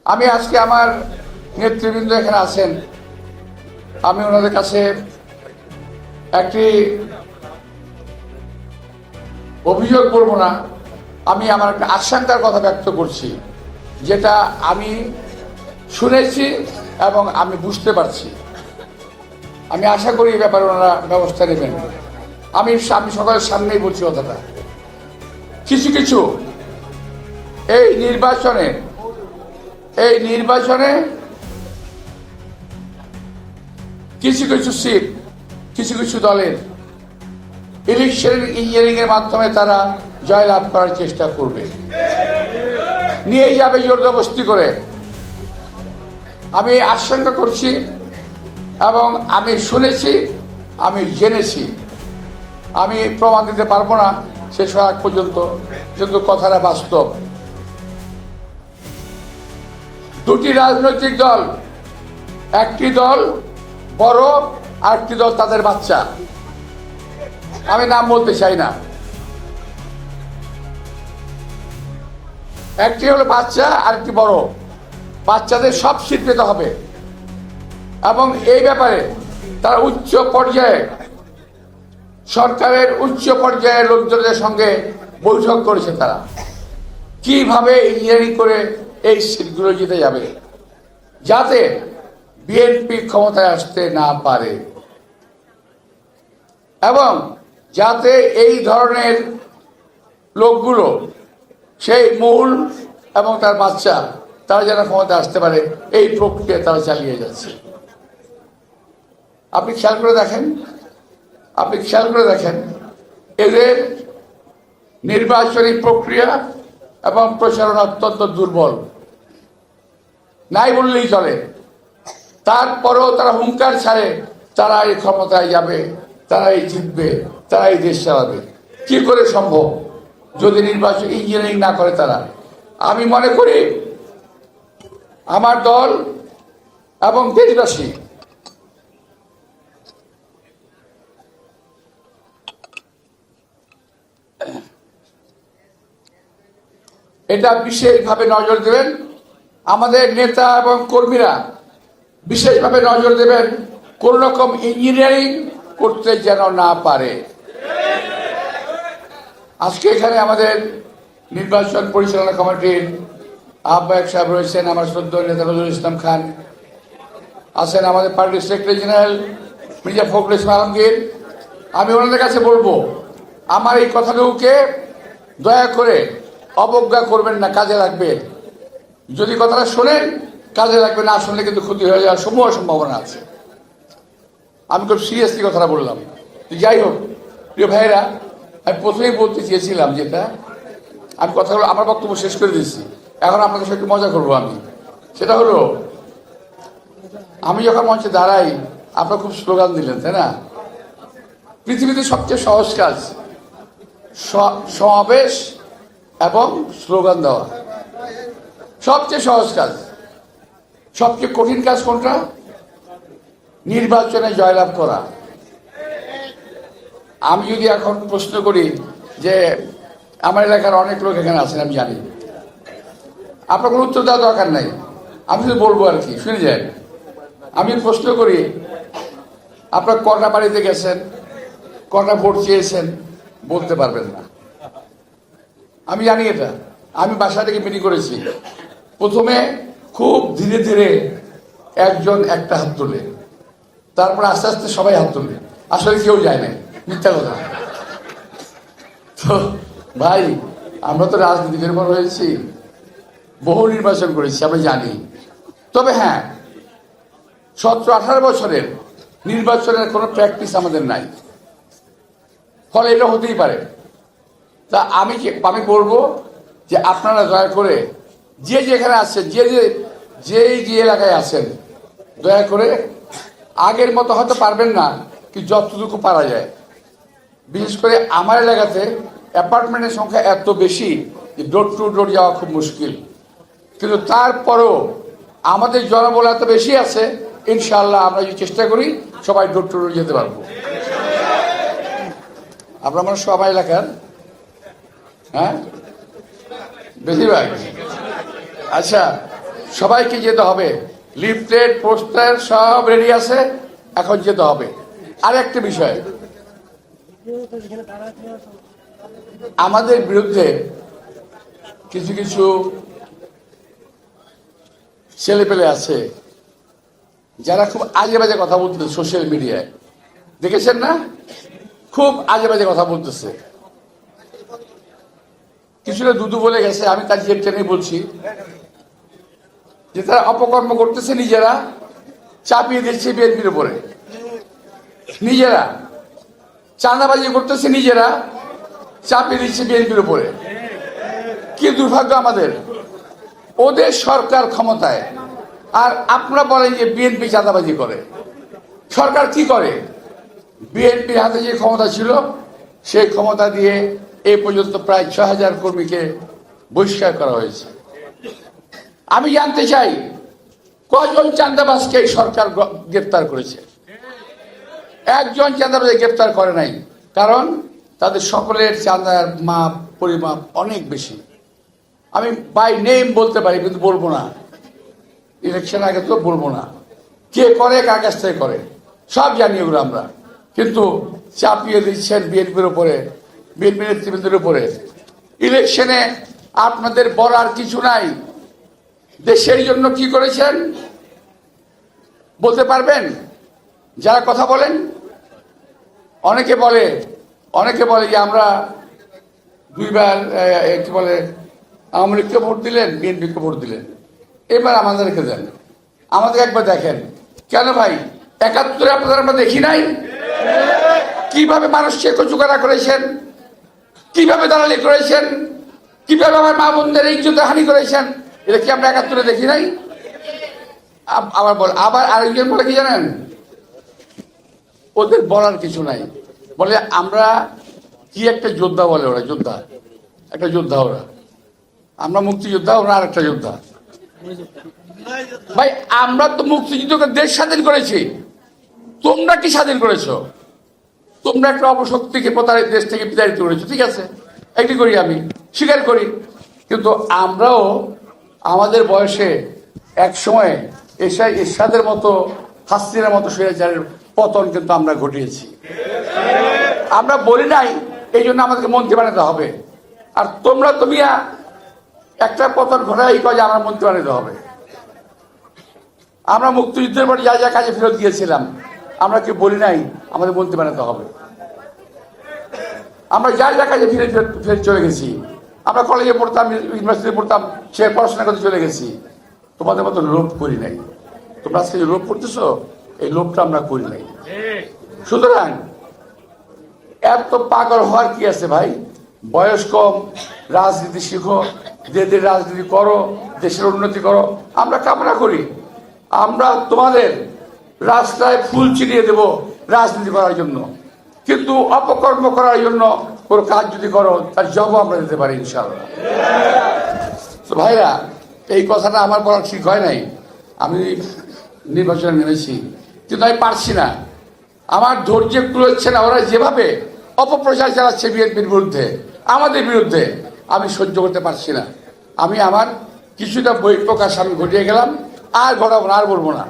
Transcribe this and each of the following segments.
আমি আজকে আমার নেতৃবৃন্দ এখানে আছেন, আমি ওনাদের কাছে একটি অভিযোগ করবো না, আমি আমার একটা আশঙ্কার কথা ব্যক্ত করছি, যেটা আমি শুনেছি এবং আমি বুঝতে পারছি। আমি আশা করি এই ব্যাপারে ওনারা ব্যবস্থা নেবেন। আমি সকলের সামনেই বলছি কথাটা। কিছু কিছু এই নির্বাচনে কিছু কিছু সিট, কিছু কিছু দলের ইলেকশন ইঞ্জিনিয়ারিং এর মাধ্যমে তারা জয়লাভ করার চেষ্টা করবে, নিয়ে যাবে জোরজবস্তি করে। আমি আশঙ্কা করছি এবং আমি শুনেছি, আমি জেনেছি। আমি প্রমাণ দিতে পারবো না শেষ হওয়ার পর্যন্ত, কিন্তু কথাটা বাস্তব। দুটি রাজনৈতিক দল, একটি দল বড়, আরেকটি দল তাদের বাচ্চা, আমি নাম বলতে চাই না। একটি হলো বাচ্চা, আরেকটি বড়। বাচ্চাদের সব সিট পেতে হবে এবং এই ব্যাপারে তারা উচ্চ পর্যায়ে, সরকারের উচ্চ পর্যায়ের লোকজনের সঙ্গে বৈঠক করেছে। তারা কিভাবে ইঞ্জিনিয়ারিং করে এই সিটগুলো জিতে যাবে, যাতে বিএনপি ক্ষমতায় আসতে না পারে এবং যাতে এই ধরনের লোকগুলো, সেই মূল এবং তার বাচ্চা, তারা যেন ক্ষমতায় আসতে পারে, এই প্রক্রিয়া তারা চালিয়ে যাচ্ছে। আপনি খেয়াল করে দেখেন এদের নির্বাচনী প্রক্রিয়া এবং প্রচারণা অত্যন্ত দুর্বল, নাই বললেই চলে। তারপরেও তারা হুঙ্কার ছাড়ে তারা এই ক্ষমতায় যাবে, তারাই জিতবে, তারাই দেশ চালাবে। কি করে সম্ভব যদি নির্বাচন ইঞ্জিনিয়ারিং না করে তারা? আমি মনে করি আমার দল এবং দেশবাসী এটা বিশেষভাবে নজর দেবেন। আমাদের নেতা এবং কর্মীরা বিশেষভাবে নজর দেবেন কোন রকম ইঞ্জিনিয়ারিং করতে যেন না পারে। আজকে এখানে আমাদের নির্বাচন পরিচালনা কমিটির আহ্বায়ক সাহেব রয়েছেন, আমার শ্রদ্ধেয় নেতা নজরুল ইসলাম খান আছেন, আমাদের পার্টির সেক্রেটারি জেনারেল মির্জা ফখরুল ইসলাম আলমগীর। আমি ওনাদের কাছে বলবো, আমার এই কথাটুকুকে দয়া করে অবজ্ঞা করবেন না, কাজে লাগবে। যদি কথাটা শোনেন কাজে লাগবে, না শুনলে কিন্তু ক্ষতি হয়ে যাওয়ার সমূহ সম্ভাবনা আছে। আমি খুব সিরিয়াসলি কথাটা বললাম। যাই হোক প্রিয় ভাইয়েরা, আমি প্রথমেই বলতে চেয়েছিলাম যেটা, আমি কথাগুলো আমার বক্তব্য শেষ করে দিচ্ছি, এখন আপনাদের সাথে একটু মজা করবো আমি। সেটা হলো, আমি যখন মঞ্চে দাঁড়াই আপনারা খুব স্লোগান দিলেন, তাই না? পৃথিবীতে সবচেয়ে সহজ কাজ সমাবেশ এবং স্লোগান দেওয়া, সবচেয়ে সহজ কাজ। সবচেয়ে কঠিন কাজ কোনটা? নির্বাচনে জয়লাভ করা। আমি যদি এখন প্রশ্ন করি যে আমার এলাকার অনেক লোক এখানে আছেন, আমি জানি, আপনার কোনো উত্তর দেওয়া দরকার নাই, আমি শুধু বলবো আর কি, শুনে যান। আমি প্রশ্ন করি, আপনার কটা বাড়িতে গেছেন, কটা ভোট চেয়েছেন, বলতে পারবেন না। আমি জানি এটা। আমি বাসা থেকে মিটিং করেছি, প্রথমে খুব ধীরে ধীরে একজন একটা হাত তোলে, তারপর আস্তে আস্তে সবাই হাত তোলে। আসলে কেউ যায় না, মিথ্যা কথা। তো ভাই, আমরা তো রাজনীতি নির্ভর হয়েছি, বহু নির্বাচন করেছি, আমরা জানি। তবে হ্যাঁ, 17-18 বছরের নির্বাচনের কোনো প্র্যাকটিস আমাদের নাই, ফলে এটা হতেই পারে। তা আমি বলবো যে আপনারা দয়া করে যে যেখানে আছেন, যে এলাকায় আছেন, দয়া করে আগের মতো হয়তো পারবেন না, কিন্তু যতটুকু পারা যায়। বিশেষ করে আমার এলাকাতে অ্যাপার্টমেন্টের সংখ্যা এত বেশি যে ডোর টু ডোর যাওয়া খুব মুশকিল, কিন্তু তারপরও আমাদের জনবল এত বেশি আছে, ইনশাআল্লাহ আমরা যদি চেষ্টা করি সবাই ডোর টু ডোর যেতে পারবো। আপনার মানে সব এলাকার, হ্যাঁ, বেশিরভাগ। আচ্ছা, সবাইকে যেতে হবে, লিফলেট পোস্টার সব রেডি আছে, এখন যেতে হবে। আর একটা বিষয়, আমাদের বিরুদ্ধে কিছু কিছু ছেলেপেলে আছে যারা খুব আজে বাজে কথা বলতেছে সোশ্যাল মিডিয়ায়, দেখেছেন না? খুব আজে বাজে কথা বলতেছে। কিছুটা দুদু বলে গেছে, আমি তার যে টেনে বলছি যে তারা অপকর্ম করতেছে, নিজেরা চাপিয়ে দিচ্ছে বিএনপির উপরে, নিজেরা চাঁদাবাজি করতেছে, নিজেরা চাপিয়ে দিচ্ছে বিএনপির উপরে। কি দুর্ভাগ্য আমাদের, ওদের সরকার ক্ষমতায় আর আপনারা বলেন যে বিএনপি চাঁদাবাজি করে। সরকার কি করে? বিএনপির হাতে যে ক্ষমতা ছিল সেই ক্ষমতা দিয়ে এই পর্যন্ত প্রায় ৬,০০০ কর্মীকে বহিষ্কার করা হয়েছে। আমি জানতে চাই কজন চাঁদাবাজকে এই সরকার গ্রেপ্তার করেছে? একজন চাঁদাবাজ গ্রেপ্তার করে নাই, কারণ তাদের সকলের চাঁদার মাপ পরিমাপ অনেক বেশি। আমি বাই নেম বলতে পারি, কিন্তু বলবো না, ইলেকশন আগে তো বলবো না কে করে, কার কাছ থেকে করে, সব জানি ওগুলো আমরা। কিন্তু চাপিয়ে দিচ্ছেন বিএনপির উপরে, বিএনপি নেতৃবৃন্দের উপরে। ইলেকশনে আপনাদের বলার কিছু নাই। দেশের জন্য কি করেছেন বলতে পারবেন? যারা কথা বলেন, অনেকে বলে যে আমরা দুইবার কি বলে আওয়ামী লীগকে ভোট দিলেন, বিএনপিকে ভোট দিলেন, এবার আমাদেরকে দেন, আমাদের একবার দেখেন। কেন ভাই, ৭১ আপনাদের আমরা দেখি নাই? কিভাবে মানুষকে কচুকারা করেছেন, কিভাবে দালালি করেছেন, কিভাবে আমার মা বোনদের ইজ্জত হানি করেছেন, এটা কি আমরা ৭১ দেখি নাই? আবার আরেকজন বলে কি জানেন, ওদের বলার কিছু নাই, বলে আমরা কি একটা যোদ্ধা, বলে ওরা যোদ্ধা, একটা যোদ্ধা ওরা, আমরা মুক্তিযোদ্ধা, ওরা আর একটা যোদ্ধা। ভাই আমরা তো মুক্তিযুদ্ধকে দেশ স্বাধীন করেছি, তোমরা কি স্বাধীন করেছো? তোমরা একটা অপশক্তিকে প্রতারিত দেশ থেকে বিতাড়িত করেছো, ঠিক আছে, একটি করি, আমি স্বীকার করি। কিন্তু আমরাও আমাদের বয়সে এক সময় এরশাদের মতো, হাসিনার মতো স্বৈরাচারের পতন কিন্তু আমরা ঘটিয়েছি। আমরা বলি নাই এই জন্য আমাদেরকে মন্ত্রী বানাতে হবে। আর তোমরা একটা পতন ঘটাই কয় যে আমার মন্ত্রী বানাতে হবে। আমরা মুক্তিযুদ্ধের পরে যা যা কাজে ফেরত গিয়েছিলাম, আমরা কি বলি নাই আমাদের মন্ত্রী বানাতে হবে? আমরা যা যা কাজে ফিরে চলে গেছি, আমরা কলেজে পড়তাম, ইউনিভার্সিটিতে পড়তাম, সে পড়াশোনা করতে চলে গেছি। তোমাদের মতো লোভ করি নাই। তোমরা আজকে যে লোভ করতেছ, এই লোভটা আমরা করি নাই। সুতরাং এত পাগল হওয়ার কি আছে ভাই? বয়স কম, রাজনীতি শিখো, দেশের রাজনীতি করো, দেশের উন্নতি করো, আমরা কামনা করি। আমরা তোমাদের রাস্তায় ফুল ছিটিয়ে দেব রাজনীতি করার জন্য, কিন্তু অপকর্ম করার জন্য কোনো কাজ যদি করো তার জবাব আমরা দিতে পারি ইনশাআল্লাহ। তো ভাইরা, এই কথাটা আমার বলা ঠিক হয় নাই। আমি নির্বাচনে নেমেছি, কিন্তু আমি পারছি না, আমার ধৈর্য কুলোচ্ছে না। ওরা যেভাবে অপপ্রচার চালাচ্ছে বিএনপির বিরুদ্ধে, আমাদের বিরুদ্ধে, আমি সহ্য করতে পারছি না। আমি আমার কিছুটা বই প্রকাশ আমি ঘটিয়ে গেলাম, আর ঘটাবো না, আর বলবো না।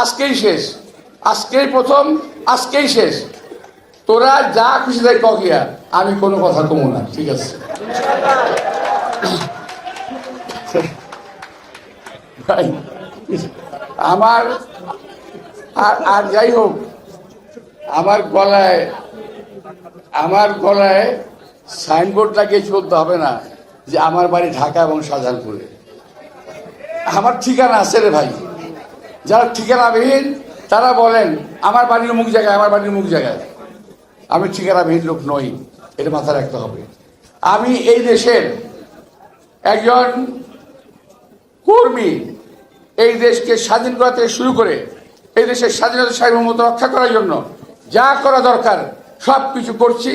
আজকেই শেষ, আজকেই প্রথম, আজকেই শেষ। তোরা যা খুশি তাই কিয়া, আমি কোনো কথা কমো না, ঠিক আছে? ভাই আমার আর যাই হোক, আমার গলায় সাইনবোর্ড লাগিয়ে চলতে হবে না যে আমার বাড়ি ঢাকা এবং শাহজাহানপুরে। আমার ঠিকানা আছে রে ভাই। যারা ঠিকানাবিহীন তারা বলেন আমার বাড়ির মুখ জায়গায়, আমার বাড়ির মুখ জায়গায়। আমি ঠিকানাবিহীন লোক নই, এটা মাথায় রাখতে হবে। আমি এই দেশের একজন কর্মী। এই দেশকে স্বাধীন করা থেকে শুরু করে এই দেশের স্বাধীনতা সার্বভৌমত্ব রক্ষা করার জন্য যা করা দরকার সব কিছু করছি,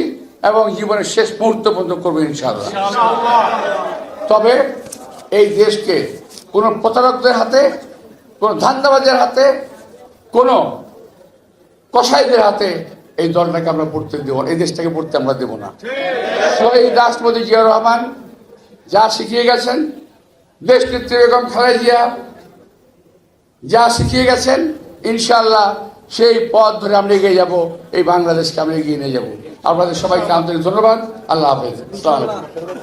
এবং জীবনের শেষ মুহূর্ত পর্যন্ত করবো ইনশাআল্লাহ। তবে এই দেশকে কোনো প্রতারকদের হাতে, কোনো ধান্দাবাজের হাতে, কোনো কসাইদের হাতে এই দলটাকে আমরা পড়তে দেবো, এই দেশটাকে পড়তে আমরা দেবো না। শহীদ রাষ্ট্রপতি জিয়াউর রহমান যা শিখিয়ে গেছেন, দেশ নেত্রী বেগম খালেদা জিয়া যা শিখিয়ে গেছেন ইনশাআল্লাহ সেই পথ ধরে আমরা এগিয়ে যাব, এই বাংলাদেশকে আমরা এগিয়ে নিয়ে যাব। আপনাদের সবাইকে আন্তরিক ধন্যবাদ। আল্লাহ হাফেজ। আসসালামু আলাইকুম।